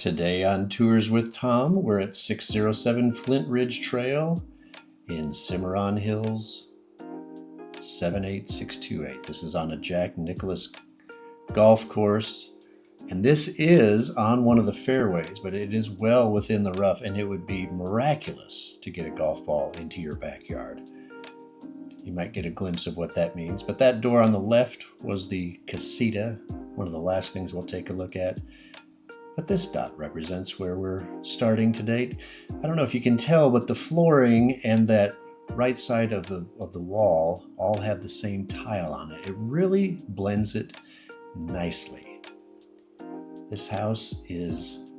Today on Tours with Tom, we're at 607 Flint Ridge Trail in Cimarron Hills, 78628. This is on a Jack Nicklaus golf course, and this is on one of the fairways, but it is well within the rough, and it would be miraculous to get a golf ball into your backyard. You might get a glimpse of what that means, but that door on the left was the casita, one of the last things we'll take a look at. But this dot represents where we're starting today. I don't know if you can tell, but the flooring and that right side of the wall all have the same tile on it. It really blends it nicely. This house is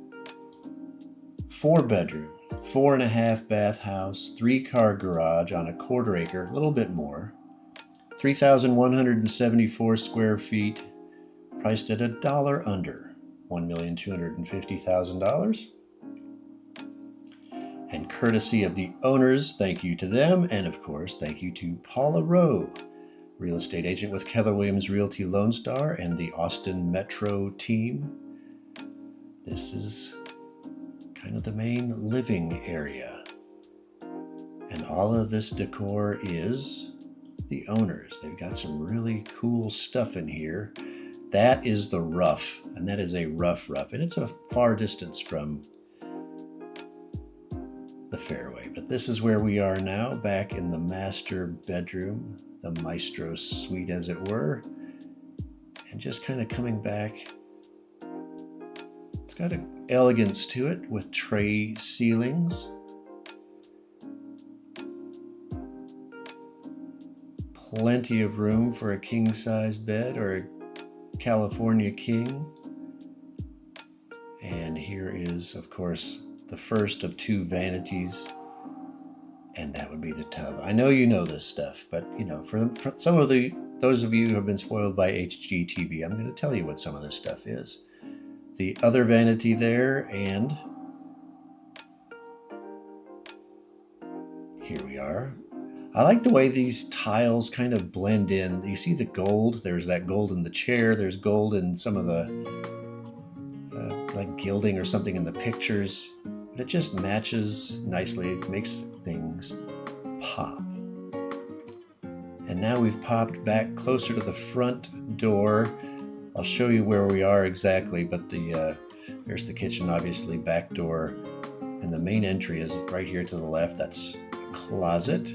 4-bedroom, 4.5 bath house, 3-car garage on a quarter acre, a little bit more, 3,174 square feet, priced at $1 under. $1,250,000. And courtesy of the owners, thank you to them, and of course, thank you to Paula Rowe, real estate agent with Keller Williams Realty Lone Star and the Austin Metro team. This is kind of the main living area. And all of this decor is the owners. They've got some really cool stuff in here. That is the rough, and that is a rough, and it's a far distance from the fairway. But this is where we are now, back in the master bedroom, the maestro suite as it were, and just kind of coming back. It's got an elegance to it with tray ceilings. Plenty of room for a king-size bed or a California king. And here is, of course, the first of 2 vanities, and that would be the tub. I know you know this stuff, but for some of those of you who have been spoiled by HGTV, I'm going to tell you what some of this stuff is. The other vanity there, and here we are. I like the way these tiles kind of blend in. You see the gold? There's that gold in the chair. There's gold in some of the like gilding or something in the pictures. But it just matches nicely. It makes things pop. And now we've popped back closer to the front door. I'll show you where we are exactly, but there's the kitchen, obviously, back door. And the main entry is right here to the left. That's a closet.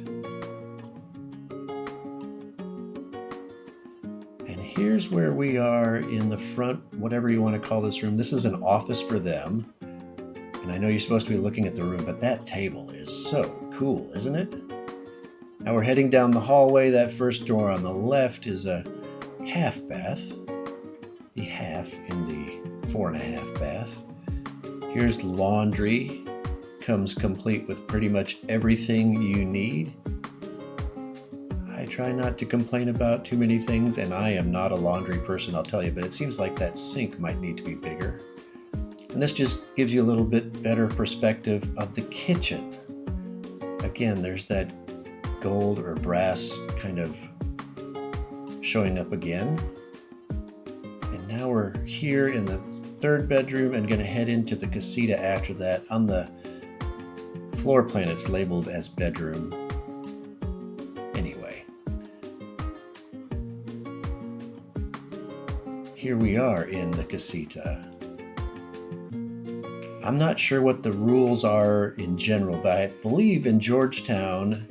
Here's where we are in the front, whatever you want to call this room. This is an office for them. And I know you're supposed to be looking at the room, but that table is so cool, isn't it? Now we're heading down the hallway. That first door on the left is a half bath. The half in the 4.5 bath. Here's laundry. Comes complete with pretty much everything you need. I try not to complain about too many things, and I am not a laundry person, I'll tell you, but it seems like that sink might need to be bigger. And this just gives you a little bit better perspective of the kitchen. Again, there's that gold or brass kind of showing up again. And now we're here in the 3rd bedroom and going to head into the casita after that. On the floor plan, it's labeled as bedroom. Anyway, here we are in the casita. I'm not sure what the rules are in general, but I believe in Georgetown,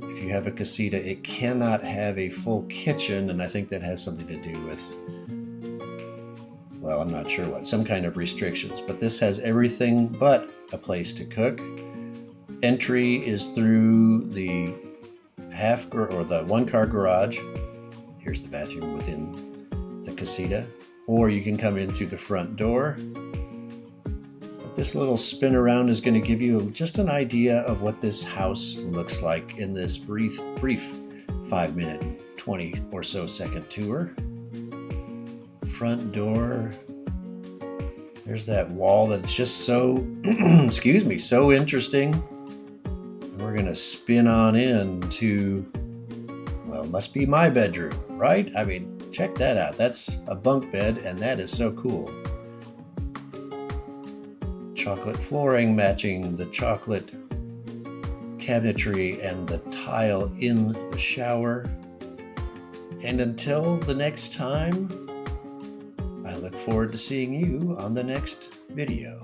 if you have a casita, it cannot have a full kitchen, and I think that has something to do with, well, I'm not sure what, some kind of restrictions, but this has everything but a place to cook. Entry is through the the 1-car garage. Here's the bathroom within the casita, or you can come in through the front door. But this little spin around is going to give you just an idea of what this house looks like in this brief 5-minute, 20 or so second tour. Front door. There's that wall that's just so, so interesting. We're going to spin on in to, well, must be my bedroom, right? I mean, check that out. That's a bunk bed, and that is so cool. chocolate flooring matching the chocolate cabinetry and the tile in the shower. And until the next time, I look forward to seeing you on the next video.